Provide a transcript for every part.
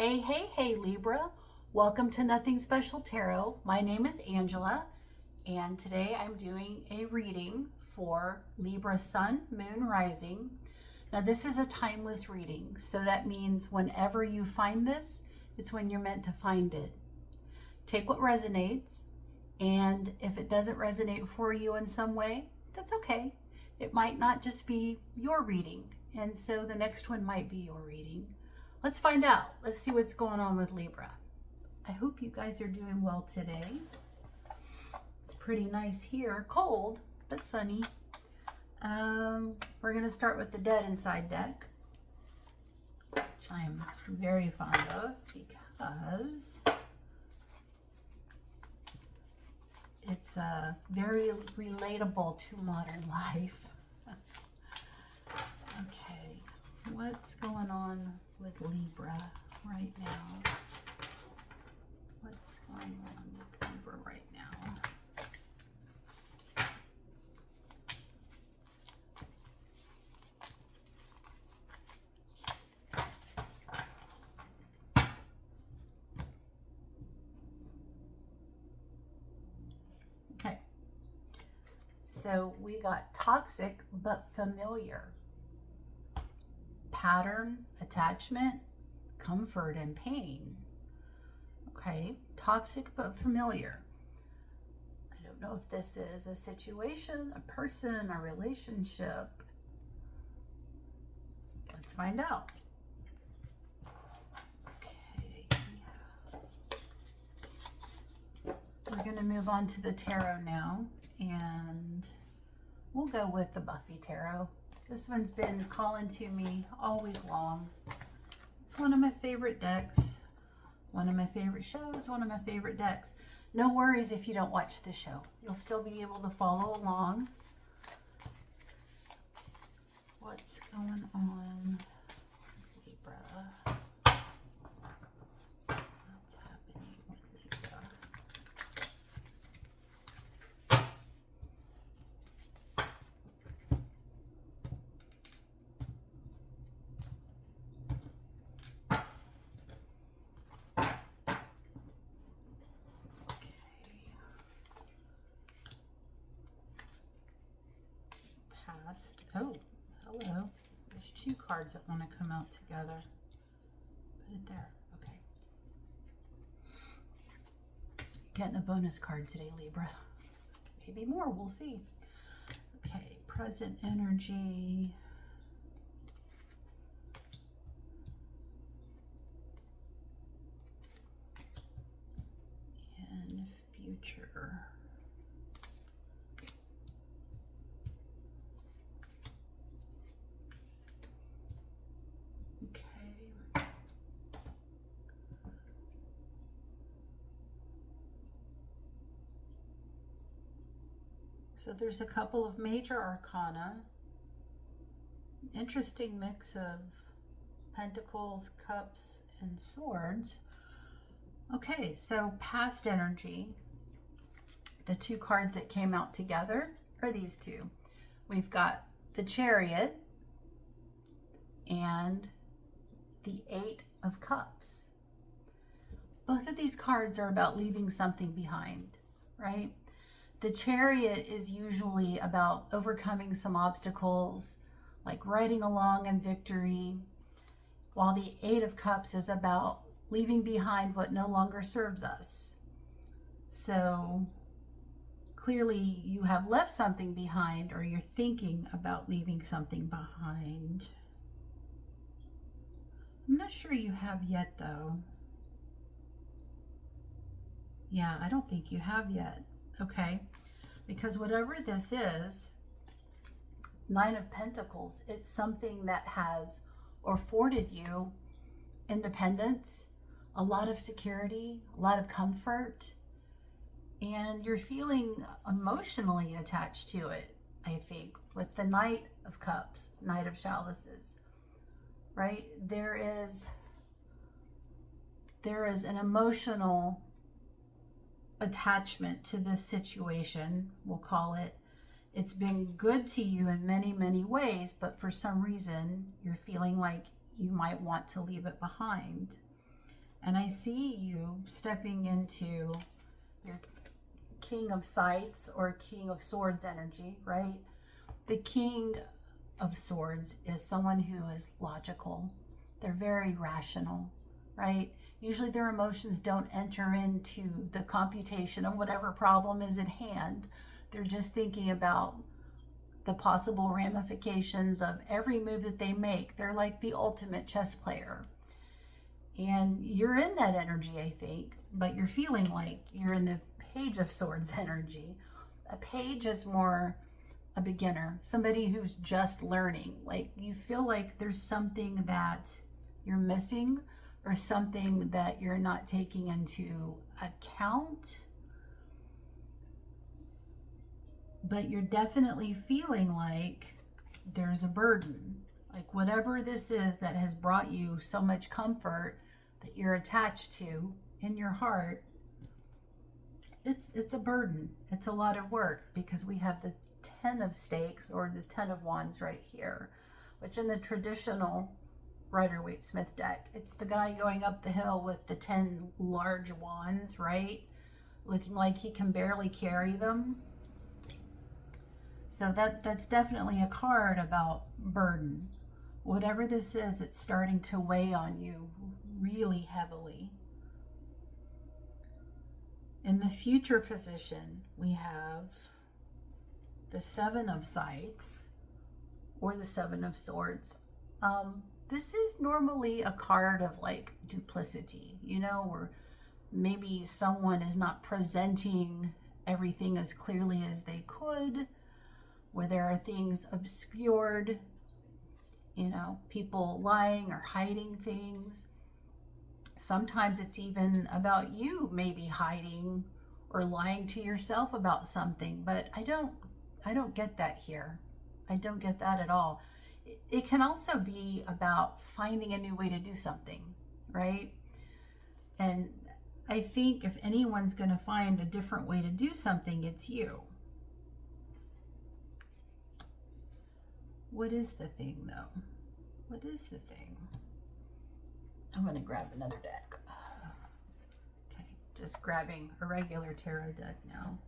Hey, hey, hey, Libra. Welcome to Nothing Special Tarot. My name is Angela, and today I'm doing a reading for Libra Sun, Moon, Rising. Now, this is a timeless reading, so that means whenever you find this, it's when you're meant to find it. Take what resonates, and if it doesn't resonate for you in some way, that's okay. It might not just be your reading, and so the next one might be your reading. Let's find out. Let's see what's going on with Libra. I hope you guys are doing well today. It's pretty nice here. Cold, but sunny. We're going to start with the Dead Inside deck, which I'm very fond of because it's very relatable to modern life. Okay, what's going on with Libra right now? What's going on with Libra right now? Okay, so we got toxic but familiar. Pattern, attachment, comfort, and pain. Okay, toxic but familiar. I don't know if this is a situation, a person, a relationship. Let's find out. Okay. We're going to move on to the tarot now, and we'll go with the Buffy Tarot. This one's been calling to me all week long. It's one of my favorite decks, one of my favorite shows, one of my favorite decks. No worries if you don't watch the show. You'll still be able to follow along. What's going on, Libra? What's happening with Libra? Oh, hello. There's two cards that want to come out together. Put it there. Okay. Getting a bonus card today, Libra. Maybe more. We'll see. Okay. Present energy. And future. So there's a couple of major arcana. Interesting mix of pentacles, cups, and swords. Okay, so past energy. The two cards that came out together are these two. We've got the Chariot and the Eight of Cups. Both of these cards are about leaving something behind, right? The Chariot is usually about overcoming some obstacles, like riding along in victory, while the Eight of Cups is about leaving behind what no longer serves us. So clearly you have left something behind, or you're thinking about leaving something behind. I'm not sure you have yet, though. Yeah, I don't think you have yet. Okay, because whatever this is, Nine of Pentacles, it's something that has afforded you independence, a lot of security, a lot of comfort, and you're feeling emotionally attached to it, I think, with the Knight of Cups, Knight of Chalices, right? There is an emotional attachment to this situation, we'll call it. It's been good to you in many, many ways, but for some reason you're feeling like you might want to leave it behind. And I see you stepping into your King of Scythes or King of Swords energy, right? The King of Swords is someone who is logical. They're very rational, right? Usually their emotions don't enter into the computation of whatever problem is at hand. They're just thinking about the possible ramifications of every move that they make. They're like the ultimate chess player. And you're in that energy, I think, but you're feeling like you're in the Page of Swords energy. A page is more a beginner, somebody who's just learning. Like you feel like there's something that you're missing or something that you're not taking into account. But you're definitely feeling like there's a burden. Like whatever this is that has brought you so much comfort that you're attached to in your heart, it's a burden. It's a lot of work because we have the 10 of stakes or the 10 of wands right here, which in the traditional Rider-Waite-Smith deck, it's the guy going up the hill with the 10 large wands, right? Looking like he can barely carry them. So that's definitely a card about burden. Whatever this is, it's starting to weigh on you really heavily. In the future position, we have the 7 of Scythes or the 7 of Swords. This is normally a card of like duplicity, you know, where maybe someone is not presenting everything as clearly as they could, where there are things obscured, you know, people lying or hiding things. Sometimes it's even about you maybe hiding or lying to yourself about something, but I don't get that here. I don't get that at all. It can also be about finding a new way to do something, right? And I think if anyone's going to find a different way to do something, it's you. What is the thing, though? What is the thing? I'm going to grab another deck. Okay, just grabbing a regular tarot deck now.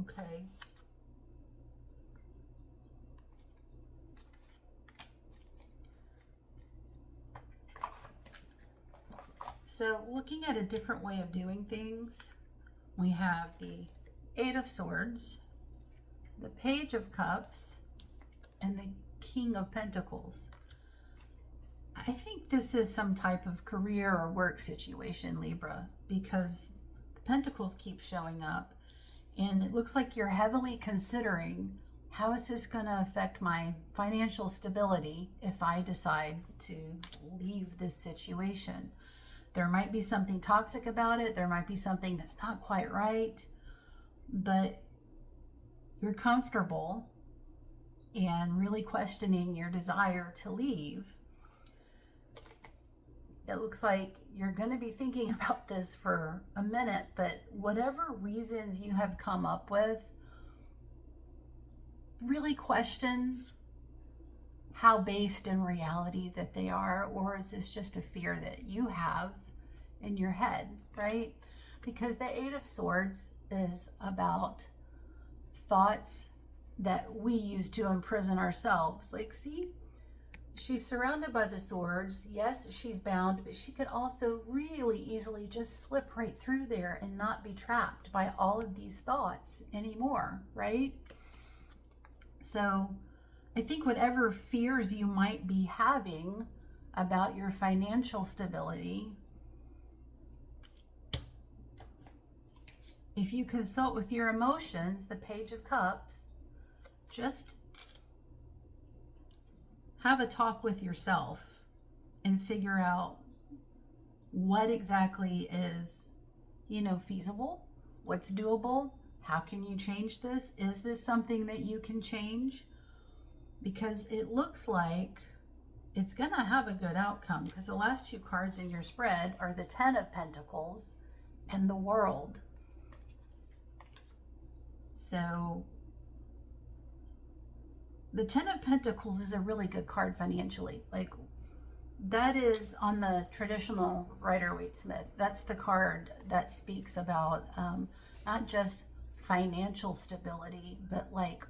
Okay. So looking at a different way of doing things, we have the 8 of Swords, the Page of Cups, and the King of Pentacles. I think this is some type of career or work situation, Libra, because the Pentacles keep showing up. And it looks like you're heavily considering, how is this going to affect my financial stability if I decide to leave this situation? There might be something toxic about it. There might be something that's not quite right. But you're comfortable and really questioning your desire to leave. It looks like you're going to be thinking about this for a minute, but whatever reasons you have come up with, really question how based in reality that they are, or is this just a fear that you have in your head, right? Because the 8 of Swords is about thoughts that we use to imprison ourselves. Like, see? She's surrounded by the swords. Yes, she's bound, but she could also really easily just slip right through there and not be trapped by all of these thoughts anymore, right? So I think whatever fears you might be having, about your financial stability. If you consult with your emotions, the Page of Cups, just have a talk with yourself and figure out what exactly is, feasible, what's doable, how can you change this? Is this something that you can change? Because it looks like it's going to have a good outcome, because the last two cards in your spread are the Ten of Pentacles and the World. So the Ten of Pentacles is a really good card financially. Like, that is on the traditional Rider-Waite-Smith. That's the card that speaks about not just financial stability, but like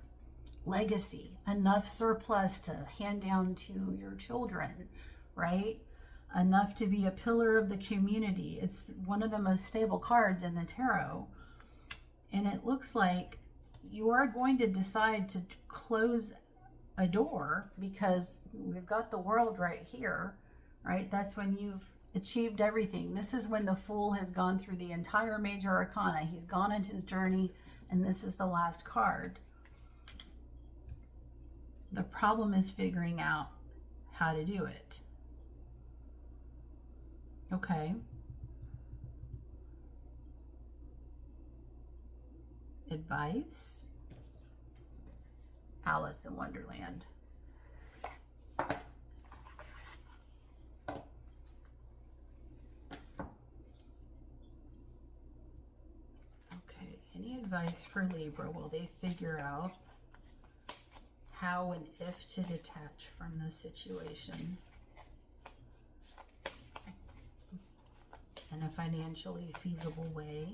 legacy, enough surplus to hand down to your children, right? Enough to be a pillar of the community. It's one of the most stable cards in the tarot. And it looks like you are going to decide to close a door, because we've got the World right here, right? That's when you've achieved everything. This is when the Fool has gone through the entire major arcana. He's gone into his journey, and this is the last card. The problem is figuring out how to do it. Okay. Advice. Alice in Wonderland. Okay, any advice for Libra while they figure out how and if to detach from the situation in a financially feasible way?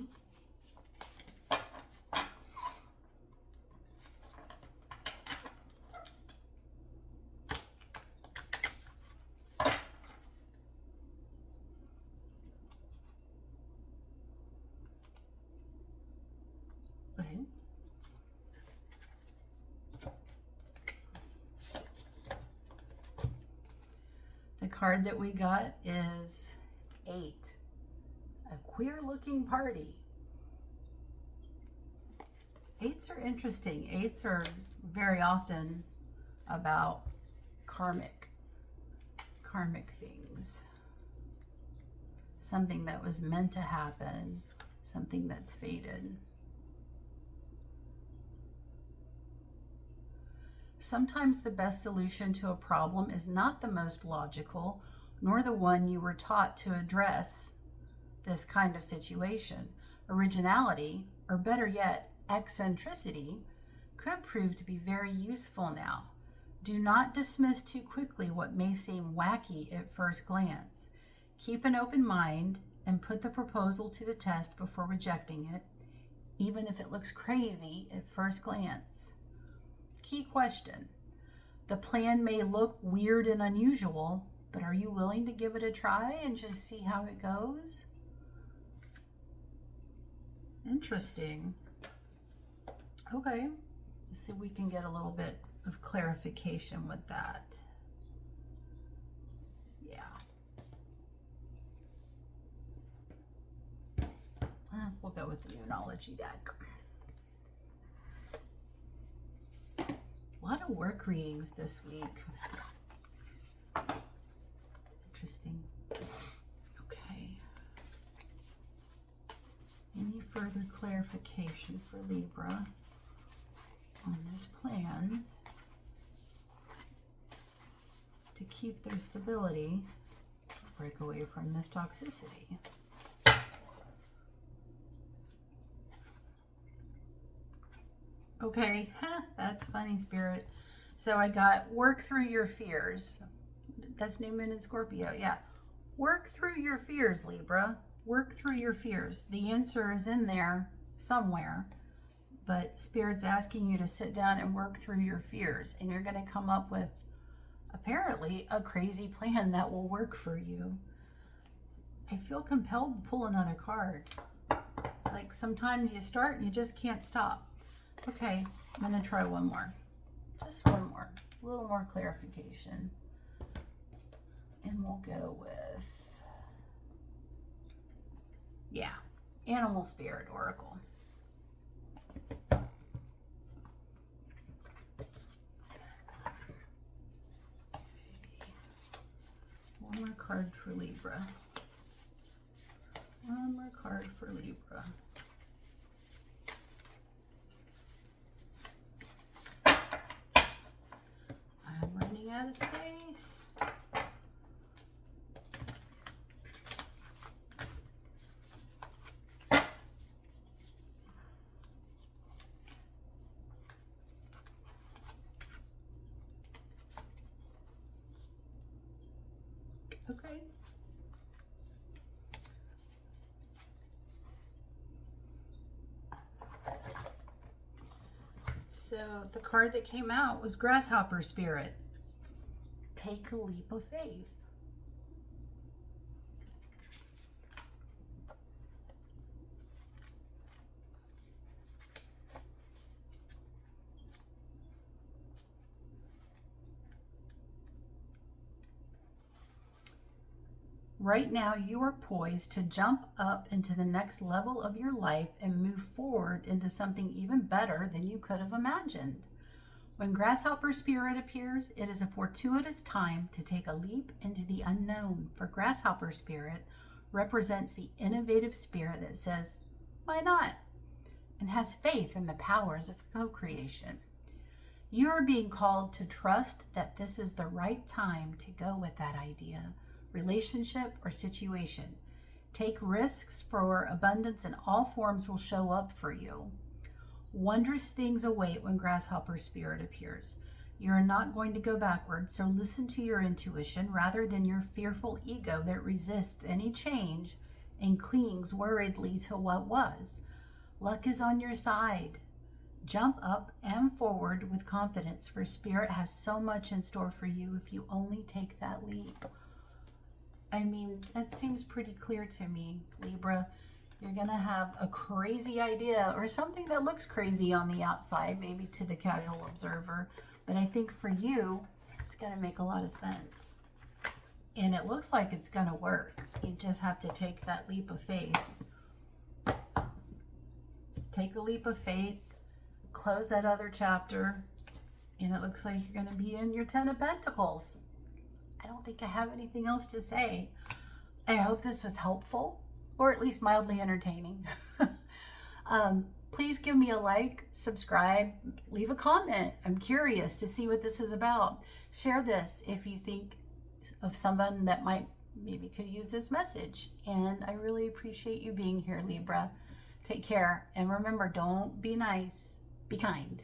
Okay. The card that we got is 8, a queer looking party. 8s are interesting. 8s are very often about karmic things. Something that was meant to happen, something that's fated. Sometimes the best solution to a problem is not the most logical, nor the one you were taught to address this kind of situation. Originality, or better yet, eccentricity, could prove to be very useful now. Do not dismiss too quickly what may seem wacky at first glance. Keep an open mind and put the proposal to the test before rejecting it, even if it looks crazy at first glance. Key question. The plan may look weird and unusual, but are you willing to give it a try and just see how it goes? Interesting. Okay. Let's see if we can get a little bit of clarification with that. Yeah. We'll go with the Moonology deck. A lot of work readings this week. Interesting. Okay. Any further clarification for Libra on this plan to keep their stability, break away from this toxicity? Okay, that's funny, Spirit. So I got work through your fears. That's New Moon in Scorpio, yeah. Work through your fears, Libra. Work through your fears. The answer is in there somewhere, but Spirit's asking you to sit down and work through your fears, and you're going to come up with, apparently, a crazy plan that will work for you. I feel compelled to pull another card. It's like sometimes you start and you just can't stop. Okay, I'm going to try one more. Just one more. A little more clarification. And we'll go with, yeah, Animal Spirit Oracle. One more card for Libra. One more card for Libra. I'm running out of space. Okay. So the card that came out was Grasshopper Spirit. Take a leap of faith. Right now, you are poised to jump up into the next level of your life and move forward into something even better than you could have imagined. When Grasshopper Spirit appears, it is a fortuitous time to take a leap into the unknown, for Grasshopper Spirit represents the innovative spirit that says, why not? And has faith in the powers of co-creation. You are being called to trust that this is the right time to go with that idea, relationship, or situation. Take risks, for abundance in all forms will show up for you. Wondrous things await when Grasshopper Spirit appears. You are not going to go backwards, so listen to your intuition rather than your fearful ego that resists any change and clings worriedly to what was. Luck is on your side. Jump up and forward with confidence, for Spirit has so much in store for you if you only take that leap. I mean, that seems pretty clear to me, Libra. You're going to have a crazy idea or something that looks crazy on the outside, maybe to the casual observer. But I think for you, it's going to make a lot of sense. And it looks like it's going to work. You just have to take that leap of faith. Take a leap of faith, close that other chapter, and it looks like you're going to be in your 10 of Pentacles. I don't think I have anything else to say. I hope this was helpful, or at least mildly entertaining. Please give me a like, subscribe, leave a comment. I'm curious to see what this is about. Share this if you think of someone that maybe could use this message. And I really appreciate you being here, Libra. Take care. And remember, don't be nice, be kind.